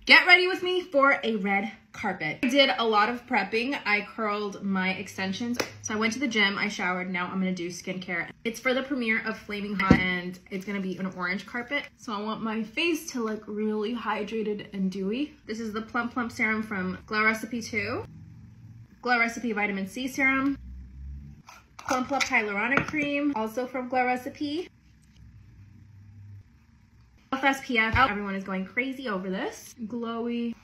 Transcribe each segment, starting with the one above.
Get ready with me for a red carpet. I did a lot of prepping. I curled my extensions. So I went to the gym, I showered, now I'm gonna do skincare. It's for the premiere of Flaming Hot and it's gonna be an orange carpet. So I want my face to look really hydrated and dewy. This is the Plump Plump Serum from Glow Recipe 2. Glow Recipe Vitamin C Serum. Plump Plump Hyaluronic Cream, also from Glow Recipe. SPF. Everyone is going crazy over this. Glowy.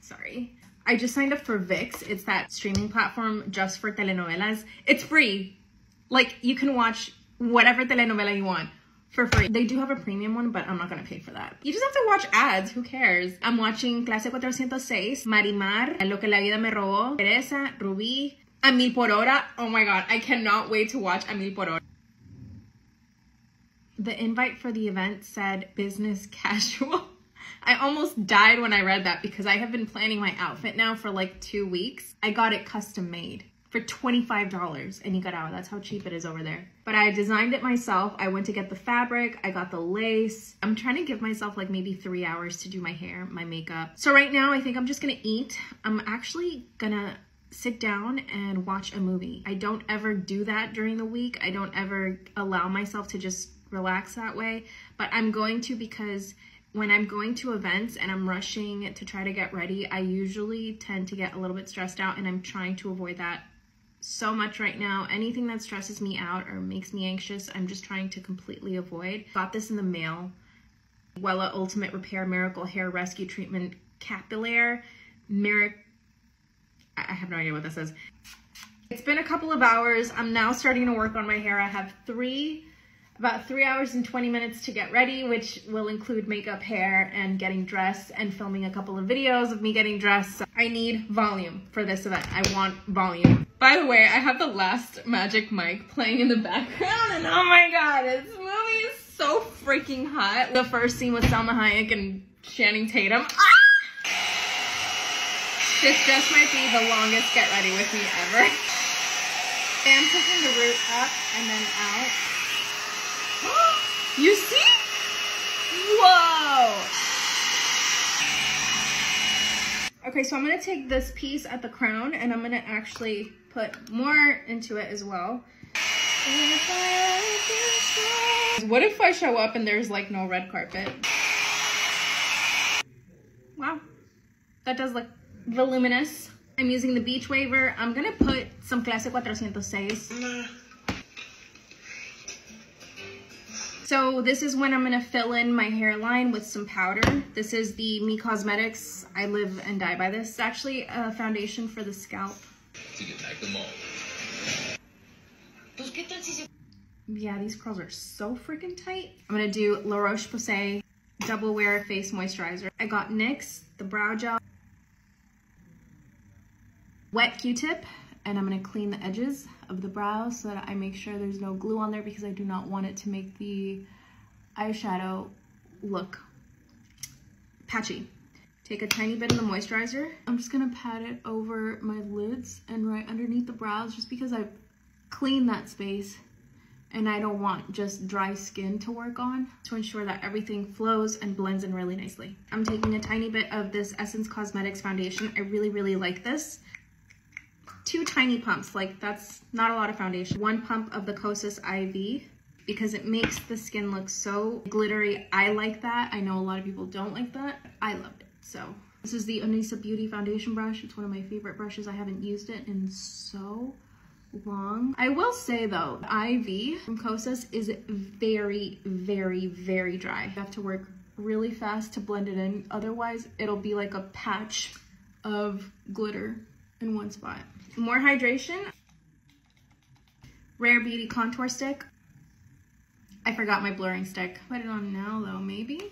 Sorry. I just signed up for VIX. It's that streaming platform just for telenovelas. It's free. Like, you can watch whatever telenovela you want for free. They do have a premium one, but I'm not gonna pay for that. You just have to watch ads. Who cares? I'm watching Clase 406, Marimar, Lo que la vida me robó, Teresa, Rubí, A Mil por Hora. Oh my god, I cannot wait to watch A Mil por Hora. The invite for the event said business casual. I almost died when I read that because I have been planning my outfit now for like 2 weeks. I got it custom made for $25 in Nicaragua. That's how cheap it is over there. But I designed it myself. I went to get the fabric. I got the lace. I'm trying to give myself like maybe 3 hours to do my hair, my makeup. So right now I think I'm just gonna eat. I'm actually gonna sit down and watch a movie. I don't ever do that during the week. I don't ever allow myself to just relax that way, but I'm going to because when I'm going to events and I'm rushing to try to get ready, I usually tend to get a little bit stressed out, and I'm trying to avoid that so much right now. Anything that stresses me out or makes me anxious, I'm just trying to completely avoid. Got this in the mail. Wella Ultimate Repair Miracle Hair Rescue Treatment Capillaire. I have no idea what this is. It's been a couple of hours. I'm now starting to work on my hair. I have about 3 hours and 20 minutes to get ready, which will include makeup, hair, and getting dressed and filming a couple of videos of me getting dressed. So I need volume for this event. I want volume. By the way, I have the last Magic Mike playing in the background, and oh my god, this movie is so freaking hot. The first scene with Salma Hayek and Channing Tatum. Ah! This just might be the longest get ready with me ever. I'm pushing the root up and then out. You see? Whoa! Okay, so I'm gonna take this piece at the crown and I'm gonna actually put more into it as well. What if I show up and there's like no red carpet? Wow, that does look voluminous. I'm using the beach waver. I'm gonna put some Clase 406. So this is when I'm gonna fill in my hairline with some powder. This is the Me Cosmetics. I live and die by this. It's actually a foundation for the scalp. Yeah, these curls are so freaking tight. I'm gonna do La Roche-Posay Double Wear Face Moisturizer. I got NYX, the brow gel, wet Q-tip, and I'm gonna clean the edges of the brows so that I make sure there's no glue on there because I do not want it to make the eyeshadow look patchy. Take a tiny bit of the moisturizer. I'm just gonna pat it over my lids and right underneath the brows just because I've cleaned that space and I don't want just dry skin to work on, to ensure that everything flows and blends in really nicely. I'm taking a tiny bit of this Essence Cosmetics foundation. I really, really like this. 2 tiny pumps, like that's not a lot of foundation. 1 pump of the Kosas IV because it makes the skin look so glittery. I like that. I know a lot of people don't like that. I loved it. So this is the Onisa Beauty foundation brush. It's one of my favorite brushes. I haven't used it in so long. I will say though, the IV from Kosas is very, very, very dry. You have to work really fast to blend it in. Otherwise, it'll be like a patch of glitter in one spot. More hydration. Rare Beauty contour stick. I forgot my blurring stick. Put it on now though, maybe?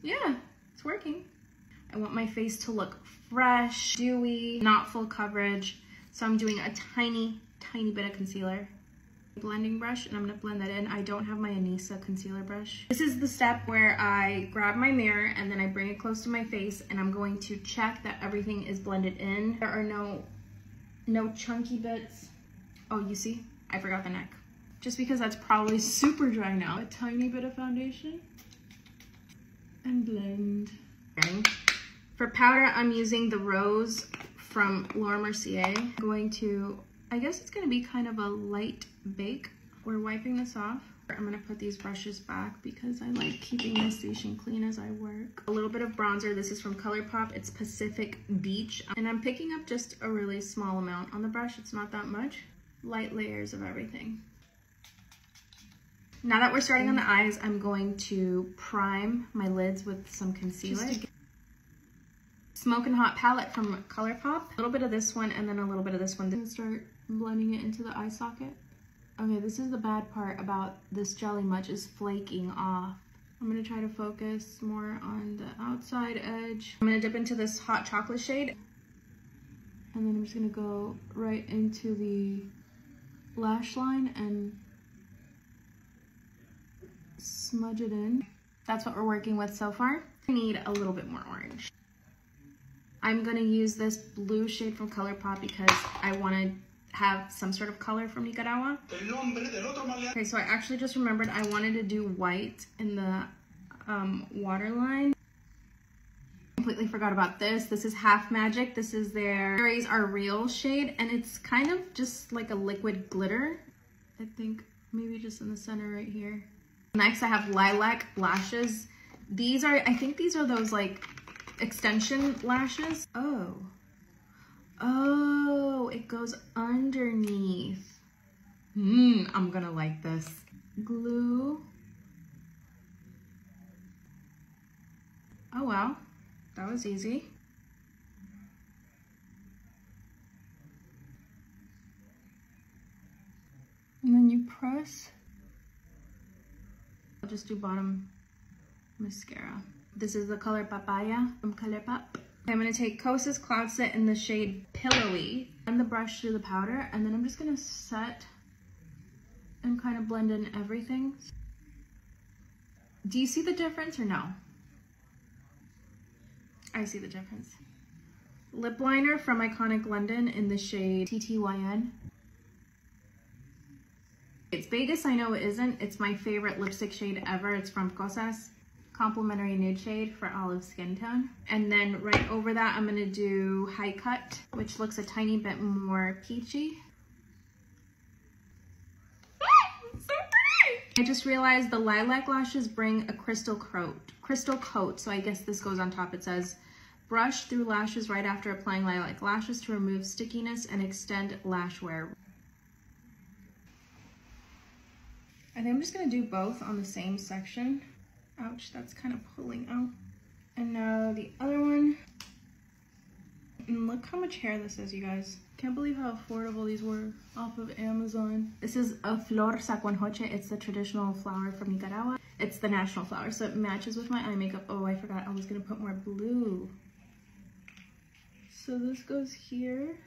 Yeah, it's working. I want my face to look fresh, dewy, not full coverage. So I'm doing a tiny, tiny bit of concealer. Blending brush, and I'm gonna blend that in. I don't have my Anissa concealer brush. This is the step where I grab my mirror and then I bring it close to my face and I'm going to check that everything is blended in. There are no chunky bits. Oh, you see? I forgot the neck. Just because that's probably super dry now. A tiny bit of foundation. and blend. For powder, I'm using the Rose from Laura Mercier. I'm going to, I guess it's gonna be kind of a light bake. We're wiping this off. I'm gonna put these brushes back because I like keeping my station clean as I work. A little bit of bronzer. This is from ColourPop. It's Pacific Beach. And I'm picking up just a really small amount on the brush. It's not that much. Light layers of everything. Now that we're starting on the eyes, I'm going to prime my lids with some concealer. Smokin' Hot palette from ColourPop. A little bit of this one and then a little bit of this one. I'm gonna start blending it into the eye socket. Okay, this is the bad part about this jelly much is flaking off. I'm gonna try to focus more on the outside edge. I'm gonna dip into this hot chocolate shade. And then I'm just gonna go right into the lash line and smudge it in. That's what we're working with so far. I need a little bit more orange. I'm gonna use this blue shade from ColourPop because I wanna have some sort of color from Nicaragua. Okay, so I actually just remembered I wanted to do white in the waterline. Completely forgot about this. This is Half Magic. This is their Berries Are Real shade, and it's kind of just like a liquid glitter. I think maybe just in the center right here. Next, I have Lilac Lashes. These are, I think these are those like extension lashes. Oh, it goes underneath. I'm gonna like this. Glue. Oh wow, that was easy. And then you press. I'll just do bottom mascara. This is the color Papaya from ColourPop. I'm gonna take Kosas Cloud Set in the shade Pillowy, run the brush through the powder, and then I'm just gonna set and kind of blend in everything. Do you see the difference or no? I see the difference. Lip liner from Iconic London in the shade TTYN. It's Vegas, I know it isn't. It's my favorite lipstick shade ever. It's from Kosas. Complimentary nude shade for olive skin tone. And then right over that, I'm gonna do High Cut, which looks a tiny bit more peachy. So pretty! I just realized the lilac lashes bring a crystal coat. So I guess this goes on top. It says, brush through lashes right after applying lilac lashes to remove stickiness and extend lash wear. I think I'm just gonna do both on the same section. Ouch, that's kind of pulling out. And now the other one. And look how much hair this is, you guys. Can't believe how affordable these were off of Amazon. This is a Flor Sacuanjoche. It's the traditional flower from Nicaragua. It's the national flower, so it matches with my eye makeup. Oh, I forgot I was gonna put more blue. So this goes here.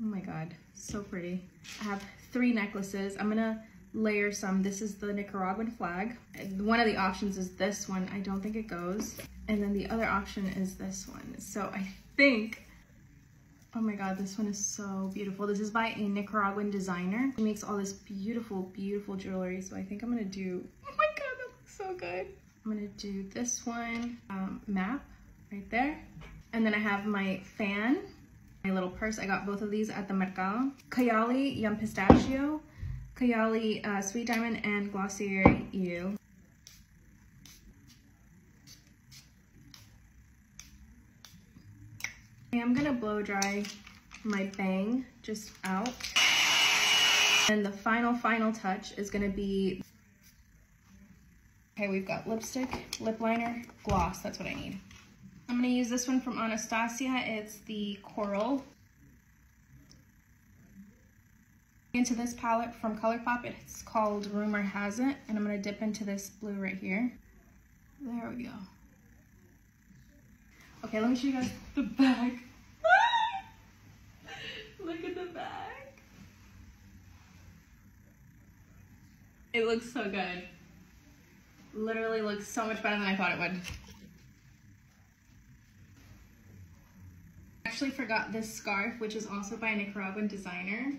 Oh my God, so pretty. I have 3 necklaces. I'm gonna layer some. This is the Nicaraguan flag. One of the options is this one. I don't think it goes. And then the other option is this one. So I think, oh my God, this one is so beautiful. This is by a Nicaraguan designer. He makes all this beautiful, beautiful jewelry. So I think I'm gonna do, oh my God, that looks so good. I'm gonna do this one, map right there. And then I have my fan, my little purse. I got both of these at the Mercado. Kayali Yum Pistachio. Kayali Sweet Diamond and Glossier You. I am gonna blow dry my bang just out. And the final touch is gonna be, okay, we've got lipstick, lip liner, gloss, that's what I need. I'm gonna use this one from Anastasia. It's the Coral. Into this palette from ColourPop. It's called Rumor Has It, and I'm gonna dip into this blue right here. There we go. Okay, let me show you guys the bag. Look at the bag. It looks so good. Literally looks so much better than I thought it would. Actually forgot this scarf, which is also by a Nicaraguan designer.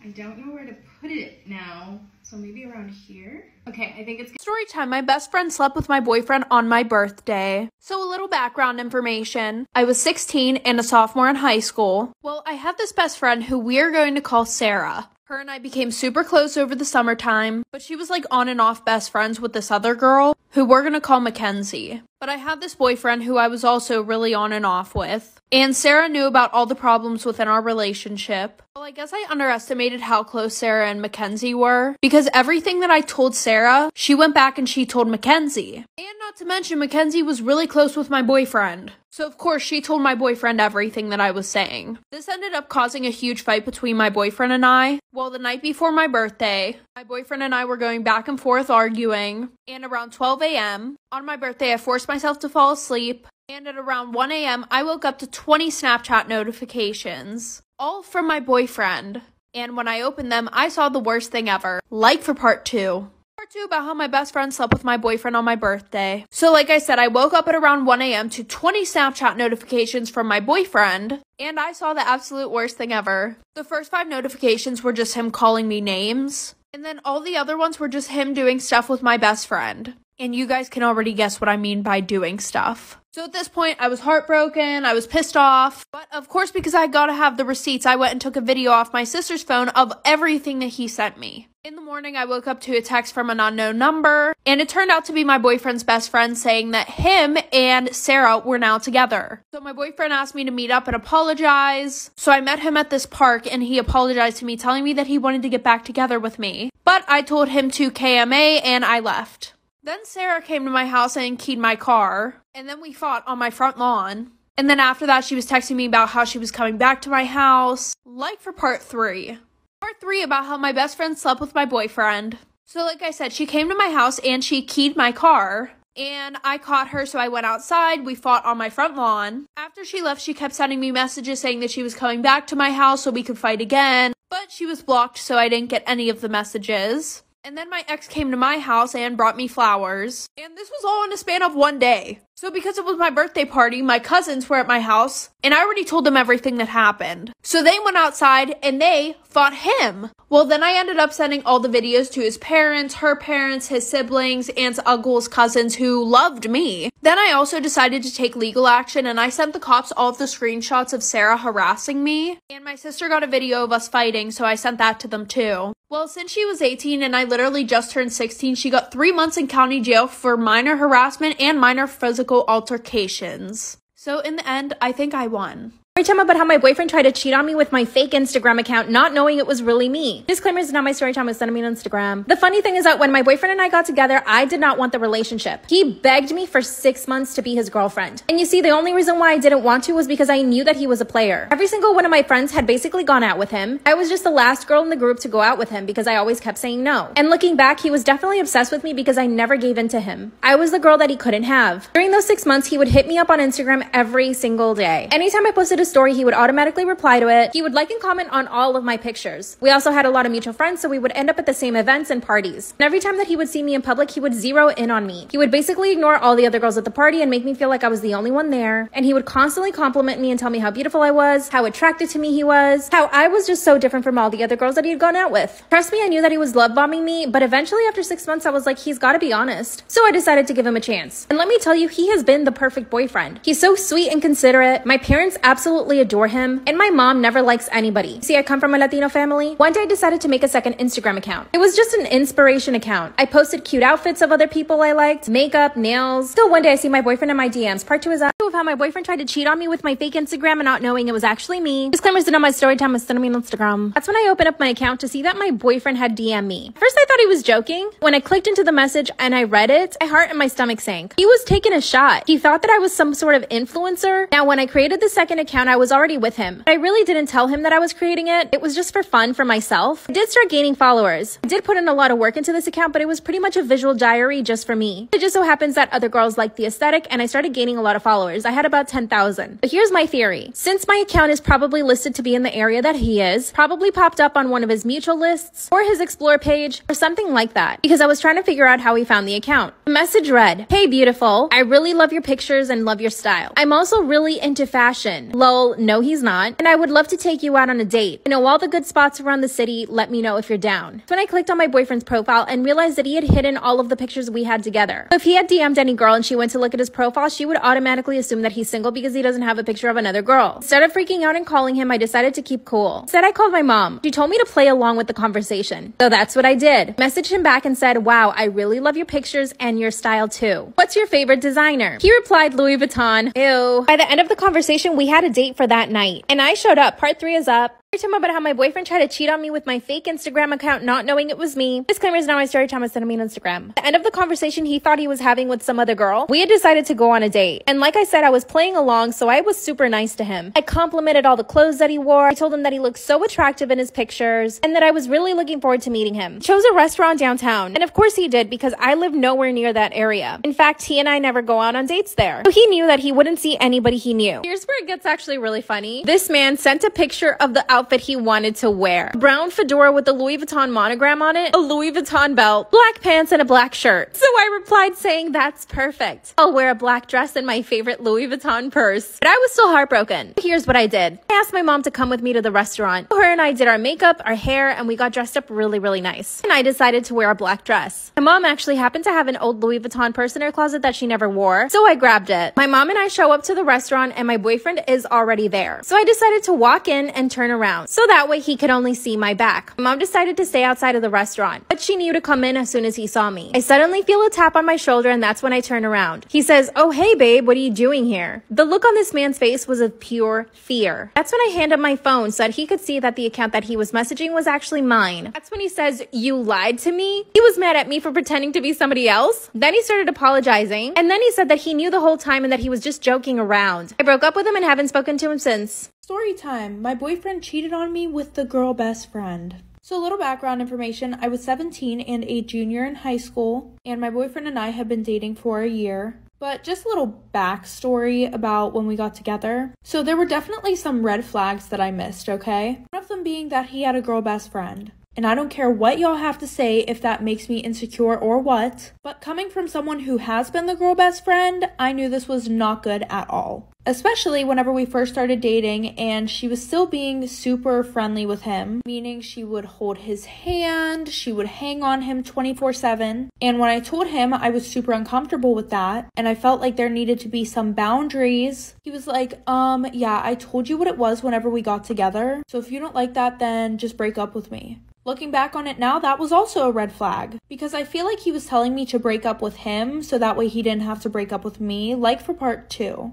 I don't know where to put it now, so maybe around here? Okay, I think it's story time. My best friend slept with my boyfriend on my birthday. So a little background information. I was 16 and a sophomore in high school. Well, I have this best friend who we are going to call Sarah. Her and I became super close over the summertime, but she was like on and off best friends with this other girl who we're gonna call Mackenzie. But I had this boyfriend who I was also really on and off with. And Sarah knew about all the problems within our relationship. Well, I guess I underestimated how close Sarah and Mackenzie were, because everything that I told Sarah, she went back and she told Mackenzie. And not to mention, Mackenzie was really close with my boyfriend. So of course, she told my boyfriend everything that I was saying. This ended up causing a huge fight between my boyfriend and I. Well, the night before my birthday, my boyfriend and I were going back and forth arguing. And around 12 a.m., on my birthday, I forced myself to fall asleep. And at around 1 a.m., I woke up to 20 Snapchat notifications, all from my boyfriend. And when I opened them, I saw the worst thing ever. Like for part 2. Part 2 about how my best friend slept with my boyfriend on my birthday. So like I said, I woke up at around 1 a.m. to 20 Snapchat notifications from my boyfriend. And I saw the absolute worst thing ever. The first 5 notifications were just him calling me names. And then all the other ones were just him doing stuff with my best friend. And you guys can already guess what I mean by doing stuff. So at this point, I was heartbroken, I was pissed off. But of course, because I gotta have the receipts, I went and took a video off my sister's phone of everything that he sent me. In the morning, I woke up to a text from an unknown number, and it turned out to be my boyfriend's best friend saying that him and Sarah were now together. So my boyfriend asked me to meet up and apologize. So I met him at this park, and he apologized to me, telling me that he wanted to get back together with me. But I told him to KMA, and I left. Then Sarah came to my house and keyed my car, and then we fought on my front lawn. And then after that, she was texting me about how she was coming back to my house. Like for part 3. Part 3 about how my best friend slept with my boyfriend. So like I said, she came to my house and she keyed my car. And I caught her, so I went outside. We fought on my front lawn. After she left, she kept sending me messages saying that she was coming back to my house so we could fight again. But she was blocked, so I didn't get any of the messages. And then my ex came to my house and brought me flowers. And this was all in a span of 1 day. So because it was my birthday party, my cousins were at my house, and I already told them everything that happened. So they went outside and they fought him. Well, then I ended up sending all the videos to his parents, her parents, his siblings, aunts, uncles, cousins who loved me. Then I also decided to take legal action, and I sent the cops all of the screenshots of Sarah harassing me. And my sister got a video of us fighting, so I sent that to them too. Well, since she was 18 and I literally just turned 16, she got 3 months in county jail for minor harassment and minor physical altercations. So in the end, I think I won. Story time about how my boyfriend tried to cheat on me with my fake Instagram account, not knowing it was really me. Disclaimer, is not my story time, was sending me on Instagram. The funny thing is that when my boyfriend and I got together, I did not want the relationship. He begged me for 6 months to be his girlfriend. And you see, the only reason why I didn't want to was because I knew that he was a player. Every single one of my friends had basically gone out with him. I was just the last girl in the group to go out with him because I always kept saying no. And looking back, he was definitely obsessed with me because I never gave in to him. I was the girl that he couldn't have. During those 6 months, he would hit me up on Instagram every single day. Anytime I posted a story, he would automatically reply to it. He would like and comment on all of my pictures. We also had a lot of mutual friends, so we would end up at the same events and parties. And every time that he would see me in public, he would zero in on me. He would basically ignore all the other girls at the party and make me feel like I was the only one there. And he would constantly compliment me and tell me how beautiful I was, how attracted to me he was, how I was just so different from all the other girls that he had gone out with. Trust me, I knew that he was love bombing me, but eventually after 6 months, I was like, he's gotta be honest. So I decided to give him a chance. And let me tell you, he has been the perfect boyfriend. He's so sweet and considerate. My parents absolutely adore him. And my mom never likes anybody. See, I come from a Latino family. One day I decided to make a second Instagram account. It was just an inspiration account. I posted cute outfits of other people I liked, makeup, nails. Still one day I see my boyfriend in my DMs. Part 2 is of how my boyfriend tried to cheat on me with my fake Instagram and not knowing it was actually me. Disclaimers, did on my story time, was sending me on Instagram. That's when I opened up my account to see that my boyfriend had DM'd me. First I thought he was joking. When I clicked into the message and I read it, my heart and my stomach sank. He was taking a shot. He thought that I was some sort of influencer. Now when I created the second account, I was already with him. I really didn't tell him that I was creating it. It was just for fun for myself. I did start gaining followers. I did put in a lot of work into this account, but it was pretty much a visual diary just for me. It just so happens that other girls liked the aesthetic and I started gaining a lot of followers. I had about 10,000. But here's my theory. Since my account is probably listed to be in the area that he is, probably popped up on one of his mutual lists or his explore page or something like that, because I was trying to figure out how he found the account. The message read, "Hey beautiful, I really love your pictures and love your style. I'm also really into fashion. Lol, Well, no, he's not. And I would love to take you out on a date. I know all the good spots around the city. Let me know if you're down. So when I clicked on my boyfriend's profile and realized that he had hidden all of the pictures we had together. So if he had DM'd any girl and she went to look at his profile, she would automatically assume that he's single because he doesn't have a picture of another girl. Instead of freaking out and calling him, I decided to keep cool. Instead, I called my mom. She told me to play along with the conversation. So that's what I did. Messaged him back and said, wow, I really love your pictures and your style too. What's your favorite designer? He replied, Louis Vuitton. Ew. By the end of the conversation, we had a date for that night. And I showed up. Part 3 is up. I told him about how my boyfriend tried to cheat on me with my fake Instagram account, not knowing it was me. Disclaimer is not my story time, it's sending me on Instagram. At the end of the conversation he thought he was having with some other girl, we had decided to go on a date. And like I said, I was playing along, so I was super nice to him. I complimented all the clothes that he wore. I told him that he looked so attractive in his pictures and that I was really looking forward to meeting him. Chose a restaurant downtown. And of course he did, because I live nowhere near that area. In fact, he and I never go out on dates there. So he knew that he wouldn't see anybody he knew. Here's where it gets actually really funny. This man sent a picture of the outfit he wanted to wear. A brown fedora with the Louis Vuitton monogram on it, a Louis Vuitton belt, black pants, and a black shirt. So I replied saying, that's perfect. I'll wear a black dress and my favorite Louis Vuitton purse. But I was still heartbroken. Here's what I did. I asked my mom to come with me to the restaurant. Her and I did our makeup, our hair, and we got dressed up really, really nice. And I decided to wear a black dress. My mom actually happened to have an old Louis Vuitton purse in her closet that she never wore, so I grabbed it. My mom and I show up to the restaurant and my boyfriend is already there. So I decided to walk in and turn around, so that way he could only see my back. My mom decided to stay outside of the restaurant, but she knew to come in as soon as he saw me. I suddenly feel a tap on my shoulder and that's when I turn around. He says, oh hey babe, what are you doing here? The look on this man's face was of pure fear. That's when I hand him my phone so that he could see that the account that he was messaging was actually mine. That's when he says, you lied to me? He was mad at me for pretending to be somebody else. Then he started apologizing, and then he said that he knew the whole time and that he was just joking around. I broke up with him and haven't spoken to him since. Story time. My boyfriend cheated on me with the girl best friend. So a little background information. I was 17 and a junior in high school, and my boyfriend and I had been dating for a year. But just a little backstory about when we got together. So there were definitely some red flags that I missed, okay? One of them being that he had a girl best friend. And I don't care what y'all have to say if that makes me insecure or what, but coming from someone who has been the girl best friend, I knew this was not good at all. Especially whenever we first started dating and she was still being super friendly with him, meaning she would hold his hand, she would hang on him 24/7. And when I told him I was super uncomfortable with that and I felt like there needed to be some boundaries, he was like, yeah, I told you what it was whenever we got together. So if you don't like that, then just break up with me. Looking back on it now, that was also a red flag because I feel like he was telling me to break up with him so that way he didn't have to break up with me, like for part 2.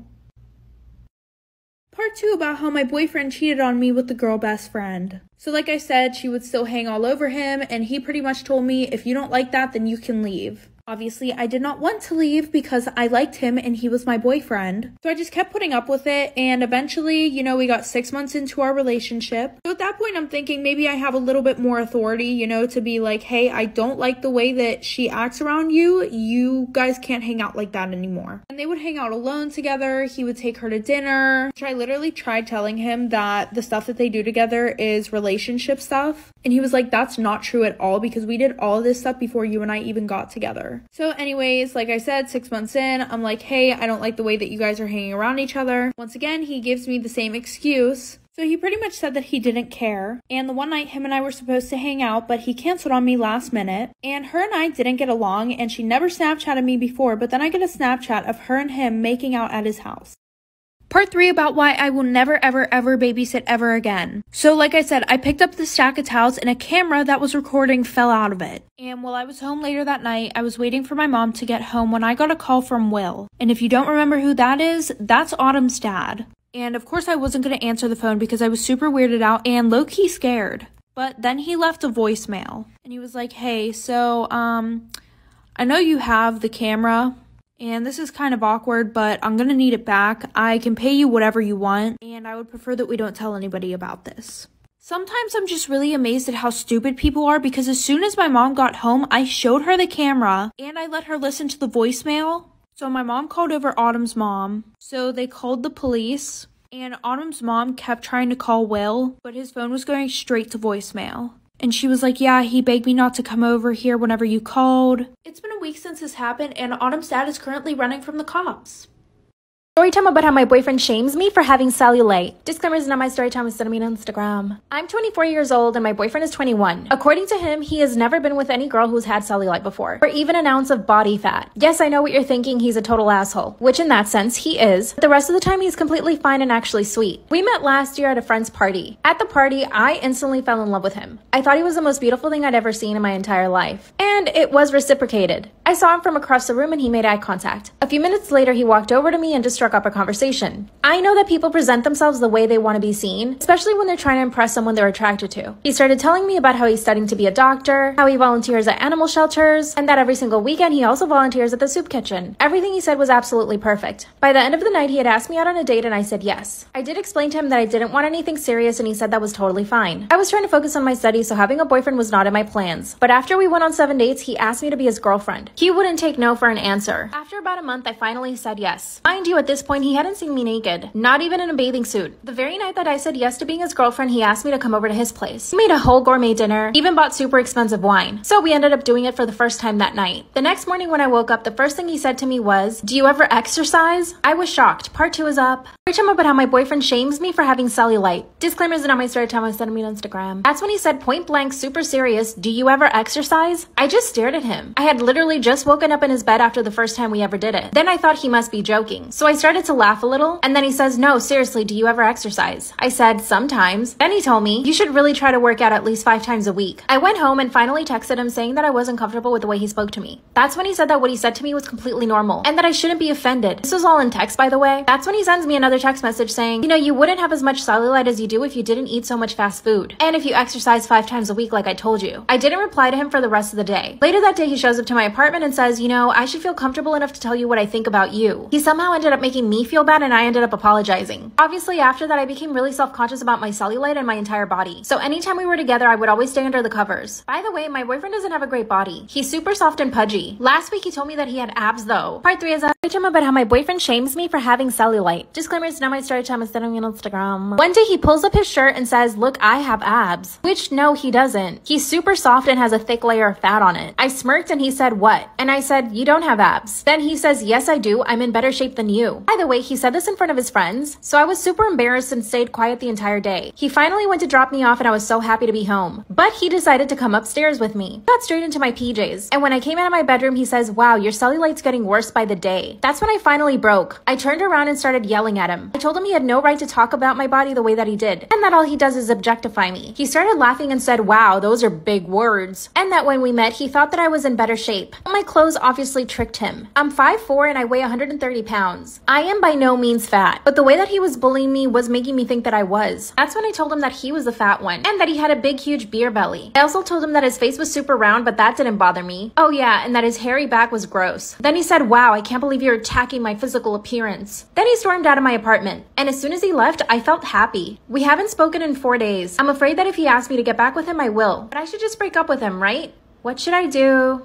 Part 2 about how my boyfriend cheated on me with the girl best friend. So like I said, she would still hang all over him and he pretty much told me, if you don't like that, then you can leave. Obviously, I did not want to leave because I liked him and he was my boyfriend. So I just kept putting up with it, and eventually, you know, we got 6 months into our relationship. So at that point, I'm thinking maybe I have a little bit more authority, you know, to be like, hey, I don't like the way that she acts around you. You guys can't hang out like that anymore. And they would hang out alone together. He would take her to dinner. I literally tried telling him that the stuff that they do together is relationship stuff. And he was like, that's not true at all because we did all of this stuff before you and I even got together. So anyways, like I said, 6 months in, I'm like, hey, I don't like the way that you guys are hanging around each other. Once again, he gives me the same excuse. So he pretty much said that he didn't care. And the one night him and I were supposed to hang out, but he canceled on me last minute. And her and I didn't get along and she never Snapchatted me before, but then I get a Snapchat of her and him making out at his house. Part 3 about why I will never ever ever babysit ever again. So like I said, I picked up the stack of towels and a camera that was recording fell out of it. And while I was home later that night, I was waiting for my mom to get home when I got a call from Will. And if you don't remember who that is, that's Autumn's dad. And of course I wasn't going to answer the phone because I was super weirded out and low-key scared. But then he left a voicemail. And he was like, hey, so, I know you have the camera. And this is kind of awkward, but I'm gonna need it back. I can pay you whatever you want, and I would prefer that we don't tell anybody about this. Sometimes I'm just really amazed at how stupid people are because as soon as my mom got home, I showed her the camera and I let her listen to the voicemail. So my mom called over Autumn's mom. So they called the police, and Autumn's mom kept trying to call Will, but his phone was going straight to voicemail. And she was like, yeah, he begged me not to come over here whenever you called. It's been a week since this happened, and Autumn's dad is currently running from the cops. Story time about how my boyfriend shames me for having cellulite. Disclaimer is not my story time, it's sending me on Instagram. I'm 24 years old and my boyfriend is 21. According to him, he has never been with any girl who's had cellulite before, or even an ounce of body fat. Yes, I know what you're thinking, he's a total asshole, which in that sense, he is. But the rest of the time, he's completely fine and actually sweet. We met last year at a friend's party. At the party, I instantly fell in love with him. I thought he was the most beautiful thing I'd ever seen in my entire life. And it was reciprocated. I saw him from across the room and he made eye contact. A few minutes later, he walked over to me and just struck up a conversation. I know that people present themselves the way they want to be seen, especially when they're trying to impress someone they're attracted to. He started telling me about how he's studying to be a doctor, how he volunteers at animal shelters, and that every single weekend he also volunteers at the soup kitchen. Everything he said was absolutely perfect. By the end of the night, he had asked me out on a date and I said yes. I did explain to him that I didn't want anything serious and he said that was totally fine. I was trying to focus on my studies, so having a boyfriend was not in my plans. But after we went on 7 dates, he asked me to be his girlfriend. He wouldn't take no for an answer. After about a month, I finally said yes. Mind you, at this point, he hadn't seen me naked, not even in a bathing suit. The very night that I said yes to being his girlfriend, he asked me to come over to his place. He made a whole gourmet dinner, even bought super expensive wine. So we ended up doing it for the first time that night. The next morning when I woke up, the first thing he said to me was, "Do you ever exercise?" I was shocked. Part 2 is up. Story time about how my boyfriend shames me for having cellulite. Disclaimers are not my story time, I sent me on Instagram. That's when he said point blank, super serious, "Do you ever exercise?" I just stared at him. I had literally just woken up in his bed after the first time we ever did it. Then I thought he must be joking. So I started to laugh a little, and then he says, "No, seriously, do you ever exercise?" I said, "Sometimes." Then he told me, "You should really try to work out at least 5 times a week." I went home and finally texted him saying that I wasn't comfortable with the way he spoke to me. That's when he said that what he said to me was completely normal, and that I shouldn't be offended. This was all in text, by the way. That's when he sends me another text message saying, "You know, you wouldn't have as much cellulite as you do if you didn't eat so much fast food. And if you exercise 5 times a week like I told you." I didn't reply to him for the rest of the day. Later that day, he shows up to my apartment and says, "You know, I should feel comfortable enough to tell you what I think about you." He somehow ended up making me feel bad and I ended up apologizing. Obviously, after that, I became really self-conscious about my cellulite and my entire body. So anytime we were together, I would always stay under the covers. By the way, my boyfriend doesn't have a great body. He's super soft and pudgy. Last week, he told me that he had abs though. Part 3 is a story time about how my boyfriend shames me for having cellulite. Disclaimer, it's not my story time, it's sending me on Instagram. One day, he pulls up his shirt and says, "Look, I have abs." Which, no, he doesn't. He's super soft and has a thick layer of fat on it. I smirked and he said, "What?" And I said, "You don't have abs." Then he says, "Yes, I do. I'm in better shape than you." By the way, he said this in front of his friends, so I was super embarrassed and stayed quiet the entire day. He finally went to drop me off and I was so happy to be home. But he decided to come upstairs with me. Got straight into my PJs. And when I came out of my bedroom, he says, "Wow, your cellulite's getting worse by the day." That's when I finally broke. I turned around and started yelling at him. I told him he had no right to talk about my body the way that he did, and that all he does is objectify me. He started laughing and said, "Wow, those are big words." And that when we met, he thought that I was in better shape. But my clothes obviously tricked him. I'm 5'4" and I weigh 130 pounds. I am by no means fat, but the way that he was bullying me was making me think that I was. That's when I told him that he was the fat one, and that he had a big, huge beer belly. I also told him that his face was super round, but that didn't bother me. Oh yeah, and that his hairy back was gross. Then he said, "Wow, I can't believe you're attacking my physical appearance." Then he stormed out of my apartment, and as soon as he left, I felt happy. We haven't spoken in 4 days. I'm afraid that if he asks me to get back with him, I will. But I should just break up with him, right? What should I do?